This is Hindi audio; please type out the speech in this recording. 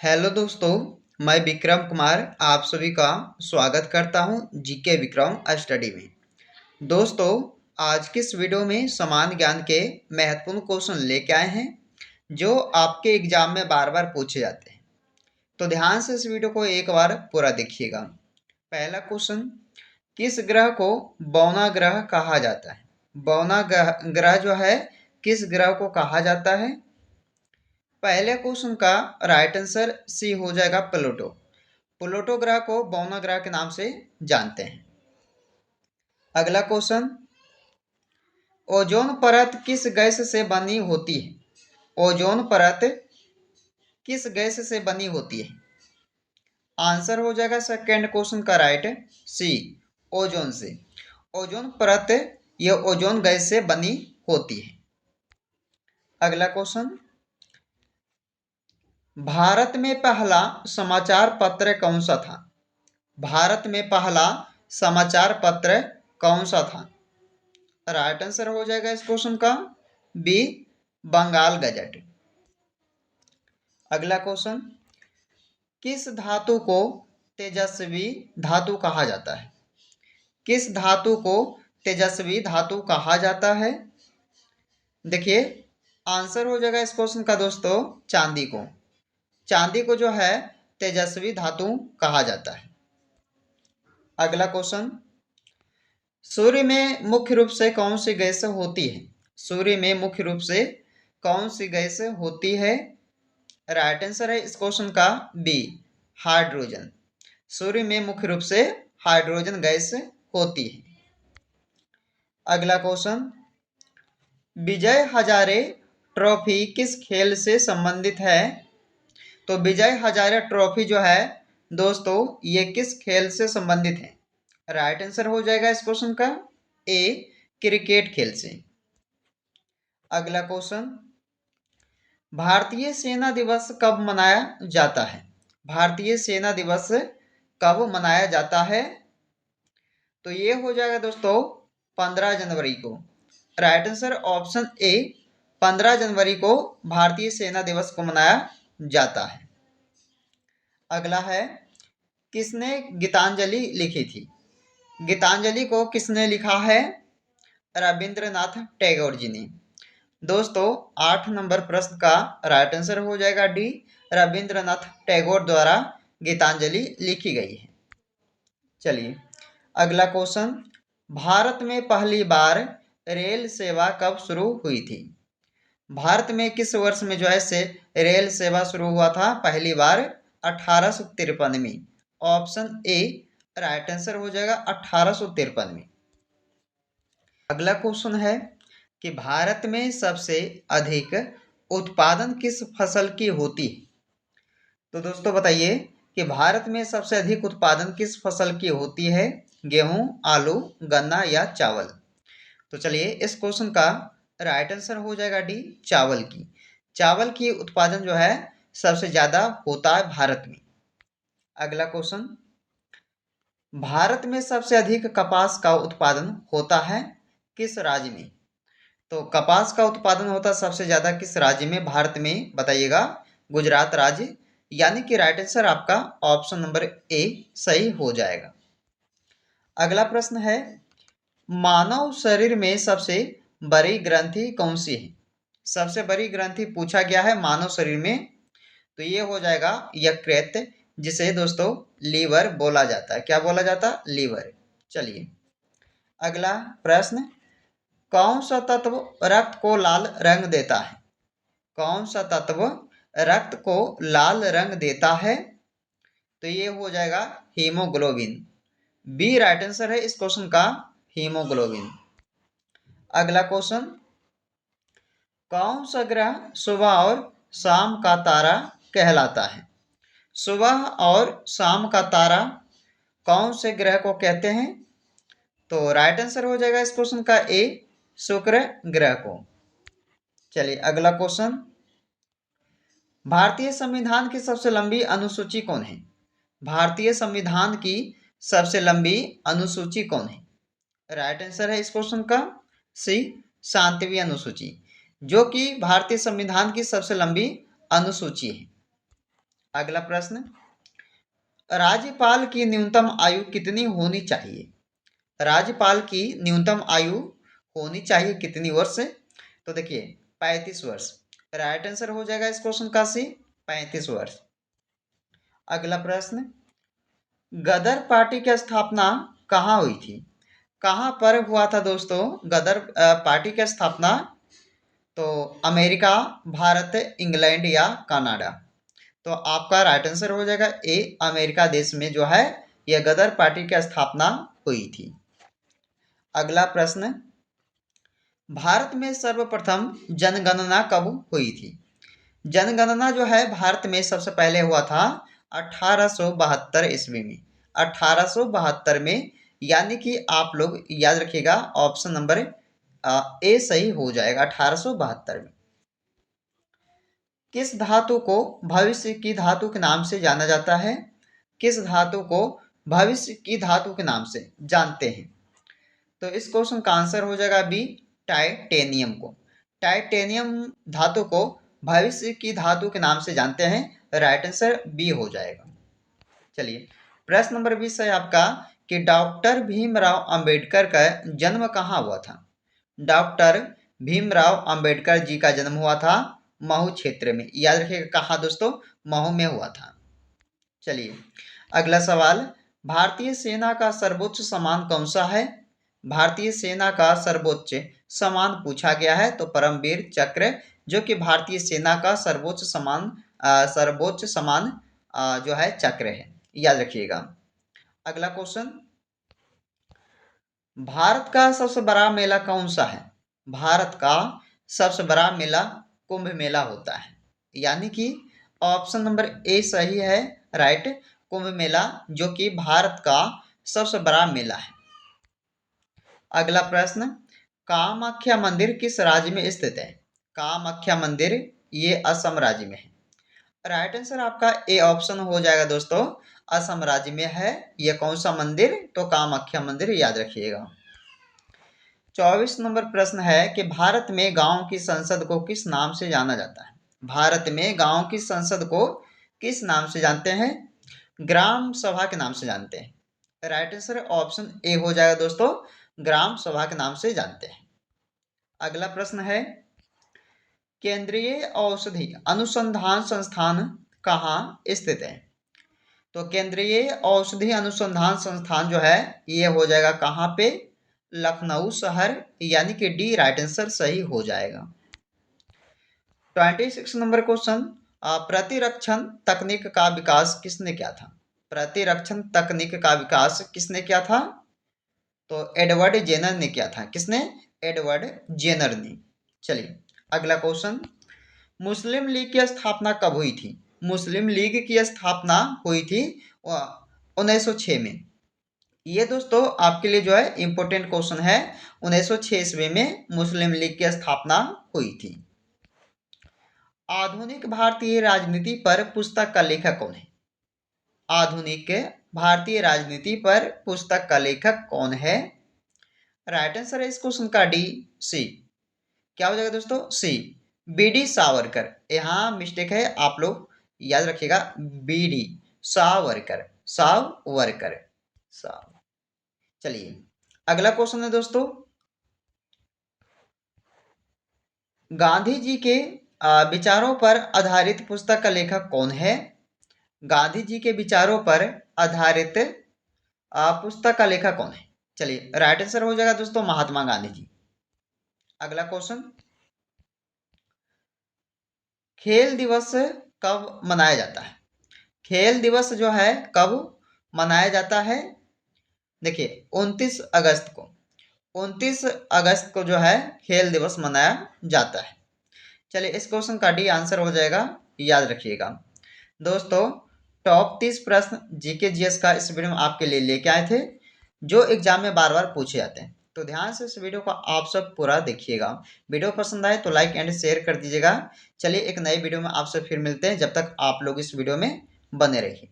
हेलो दोस्तों, मैं विक्रम कुमार आप सभी का स्वागत करता हूं जीके विक्रम स्टडी में। दोस्तों, आज की इस वीडियो में समान ज्ञान के महत्वपूर्ण क्वेश्चन लेके आए हैं जो आपके एग्जाम में बार बार पूछे जाते हैं। तो ध्यान से इस वीडियो को एक बार पूरा देखिएगा। पहला क्वेश्चन, किस ग्रह को बौना ग्रह कहा जाता है? बौना ग्रह जो है किस ग्रह को कहा जाता है? पहले क्वेश्चन का राइट आंसर सी हो जाएगा, प्लूटो। प्लूटो ग्रह को बौना ग्रह के नाम से जानते हैं। अगला क्वेश्चन, ओजोन परत किस गैस से बनी होती है? ओजोन परत किस गैस से बनी होती है? आंसर हो जाएगा सेकेंड क्वेश्चन का राइट सी, ओजोन से। ओजोन परत यह ओजोन गैस से बनी होती है। अगला क्वेश्चन, भारत में पहला समाचार पत्र कौन सा था? भारत में पहला समाचार पत्र कौन सा था? राइट आंसर हो जाएगा इस क्वेश्चन का बी, बंगाल गजट। अगला क्वेश्चन, किस धातु को तेजस्वी धातु कहा जाता है? किस धातु को तेजस्वी धातु कहा जाता है? देखिए, आंसर हो जाएगा इस क्वेश्चन का दोस्तों चांदी को। चांदी को जो है तेजस्वी धातु कहा जाता है। अगला क्वेश्चन, सूर्य में मुख्य रूप से कौन सी गैस होती है? सूर्य में मुख्य रूप से कौन सी गैस होती है? राइट आंसर है इस क्वेश्चन का बी, हाइड्रोजन। सूर्य में मुख्य रूप से हाइड्रोजन गैस होती है। अगला क्वेश्चन, विजय हजारे ट्रॉफी किस खेल से संबंधित है? तो विजय हजारे ट्रॉफी जो है दोस्तों ये किस खेल से संबंधित है? राइट आंसर हो जाएगा इस क्वेश्चन का ए, क्रिकेट खेल से। अगला क्वेश्चन, भारतीय सेना दिवस कब मनाया जाता है? भारतीय सेना दिवस कब मनाया जाता है? तो ये हो जाएगा दोस्तों 15 जनवरी को। राइट आंसर ऑप्शन ए, 15 जनवरी को भारतीय सेना दिवस को मनाया जाता है। अगला है, किसने गीतांजलि लिखी थी? गीतांजलि को किसने लिखा है? रविंद्रनाथ टैगोर जी ने। दोस्तों 8 नंबर प्रश्न का राइट आंसर हो जाएगा डी, रविंद्रनाथ टैगोर द्वारा गीतांजलि लिखी गई है। चलिए अगला क्वेश्चन, भारत में पहली बार रेल सेवा कब शुरू हुई थी? भारत में किस वर्ष में जो है से रेल सेवा शुरू हुआ था पहली बार? 1853 में। ऑप्शन ए राइट आंसर हो जाएगा 1853 में। अगला क्वेश्चन है कि भारत में सबसे अधिक उत्पादन किस फसल की होती है? तो दोस्तों बताइए कि भारत में सबसे अधिक उत्पादन किस फसल की होती है? गेहूं, आलू, गन्ना या चावल? तो चलिए इस क्वेश्चन का राइट आंसर हो जाएगा डी, चावल की। चावल की उत्पादन जो है सबसे ज्यादा होता है भारत में। अगला क्वेश्चन, भारत में सबसे अधिक कपास का उत्पादन होता है किस राज्य में? तो कपास का उत्पादन होता है सबसे ज्यादा किस राज्य में? भारत में बताइएगा, गुजरात राज्य। यानी कि राइट आंसर आपका ऑप्शन नंबर ए सही हो जाएगा। अगला प्रश्न है, मानव शरीर में सबसे बड़ी ग्रंथि कौन सी है? सबसे बड़ी ग्रंथि पूछा गया है मानव शरीर में, तो ये हो जाएगा यकृत, जिसे दोस्तों लीवर बोला जाता है। क्या बोला जाता है? लीवर। चलिए अगला प्रश्न, कौन सा तत्व रक्त को लाल रंग देता है? कौन सा तत्व रक्त को लाल रंग देता है? तो ये हो जाएगा हीमोग्लोबिन। बी राइट आंसर है इस क्वेश्चन का, हीमोग्लोबिन। अगला क्वेश्चन, कौन सा ग्रह सुबह और शाम का तारा कहलाता है? सुबह और शाम का तारा कौन से ग्रह को कहते हैं? तो राइट आंसर हो जाएगा इस क्वेश्चन का ए, शुक्र ग्रह को। चलिए अगला क्वेश्चन, भारतीय संविधान की सबसे लंबी अनुसूची कौन है? भारतीय संविधान की सबसे लंबी अनुसूची कौन है? राइट आंसर है इस क्वेश्चन का सी, शांतिवीय अनुसूची, जो कि भारतीय संविधान की सबसे लंबी अनुसूची है। अगला प्रश्न, राज्यपाल की न्यूनतम आयु कितनी होनी चाहिए? राज्यपाल की न्यूनतम आयु होनी चाहिए कितनी वर्ष? तो देखिए 35 वर्ष। राइट आंसर हो जाएगा इस क्वेश्चन का सी, 35 वर्ष। अगला प्रश्न, गदर पार्टी की स्थापना कहाँ हुई थी? कहाँ पर हुआ था दोस्तों गदर पार्टी की स्थापना? तो अमेरिका, भारत, इंग्लैंड या कनाडा? तो आपका राइट आंसर हो जाएगा ए, अमेरिका देश में जो है यह गदर पार्टी की स्थापना हुई थी। अगला प्रश्न, भारत में सर्वप्रथम जनगणना कब हुई थी? जनगणना जो है भारत में सबसे पहले हुआ था 1872 ईस्वी में। 1872 में, यानी कि आप लोग याद रखिएगा ऑप्शन नंबर ए सही हो जाएगा, 1872 में। किस धातु को भविष्य की धातु के नाम से जाना जाता है? किस धातु को भविष्य की धातु के नाम से जानते हैं? तो इस क्वेश्चन का आंसर हो जाएगा बी, टाइटेनियम को। टाइटेनियम धातु को भविष्य की धातु के नाम से जानते हैं। राइट आंसर बी हो जाएगा। चलिए प्रश्न नंबर 20 है आपका कि डॉक्टर भीमराव अंबेडकर का जन्म कहाँ हुआ था? डॉक्टर भीमराव अंबेडकर जी का जन्म हुआ था महू क्षेत्र में। याद रखिएगा कहाँ दोस्तों? महू में हुआ था। चलिए अगला सवाल, भारतीय सेना का सर्वोच्च सम्मान कौन सा है? भारतीय सेना का सर्वोच्च सम्मान पूछा गया है तो परमवीर चक्र, जो कि भारतीय सेना का सर्वोच्च सम्मान जो है चक्र है। याद रखिएगा। अगला क्वेश्चन, भारत का सबसे बड़ा मेला कौन सा है? भारत का सबसे बड़ा मेला कुंभ मेला होता है, यानी कि ऑप्शन नंबर ए सही है। राइट, कुंभ मेला जो कि भारत का सबसे बड़ा मेला है। अगला प्रश्न, कामाख्या मंदिर किस राज्य में स्थित है? कामाख्या मंदिर ये असम राज्य में है। राइट आंसर आपका ए ऑप्शन हो जाएगा दोस्तों, असम राज्य में है। यह कौन सा मंदिर? तो कामाख्या मंदिर, याद रखिएगा। 24 नंबर प्रश्न है कि भारत में गांव की संसद को किस नाम से जाना जाता है? भारत में गांव की संसद को किस नाम से जानते हैं? ग्राम सभा के नाम से जानते हैं। राइट आंसर ऑप्शन ए हो जाएगा दोस्तों, ग्राम सभा के नाम से जानते हैं। अगला प्रश्न है, केंद्रीय औषधि अनुसंधान संस्थान कहाँ स्थित है? तो केंद्रीय औषधि अनुसंधान संस्थान जो है ये हो जाएगा कहाँ पे? लखनऊ शहर, यानी कि डी राइट आंसर सही हो जाएगा। 26 नंबर क्वेश्चन, प्रतिरक्षण तकनीक का विकास किसने किया था? प्रतिरक्षण तकनीक का विकास किसने किया था? तो एडवर्ड जेनर ने किया था। किसने? एडवर्ड जेनर ने। चलिए अगला क्वेश्चन, मुस्लिम लीग की स्थापना कब हुई थी? मुस्लिम लीग की स्थापना हुई थी 1906 में। ये दोस्तों आपके लिए जो है इंपॉर्टेंट क्वेश्चन है। 1906 ईस्वी में मुस्लिम लीग की स्थापना हुई थी। आधुनिक भारतीय राजनीति पर पुस्तक का लेखक कौन है? आधुनिक भारतीय राजनीति पर पुस्तक का लेखक कौन है? राइट आंसर है इस क्वेश्चन का डी, सी। क्या हो जाएगा दोस्तों? सी, बी डी सावरकर। यहाँ मिस्टेक है, आप लोग याद रखिएगा, बी डी सावरकर, सावरकर, साव। चलिए अगला क्वेश्चन है दोस्तों, गांधी जी के विचारों पर आधारित पुस्तक का लेखक कौन है? गांधी जी के विचारों पर आधारित पुस्तक का लेखक कौन है? चलिए राइट आंसर हो जाएगा दोस्तों महात्मा गांधी जी। अगला क्वेश्चन, खेल दिवस कब मनाया जाता है? खेल दिवस जो है कब मनाया जाता है? देखिए 29 अगस्त को, 29 अगस्त को जो है खेल दिवस मनाया जाता है। चलिए इस क्वेश्चन का डी आंसर हो जाएगा, याद रखिएगा। दोस्तों टॉप 30 प्रश्न जीके जीएस का इस वीडियो में आपके लिए लेके आए थे, जो एग्जाम में बार बार पूछे जाते हैं। तो ध्यान से इस वीडियो को आप सब पूरा देखिएगा। वीडियो पसंद आए तो लाइक एंड शेयर कर दीजिएगा। चलिए एक नए वीडियो में आपसे फिर मिलते हैं, जब तक आप लोग इस वीडियो में बने रहिए।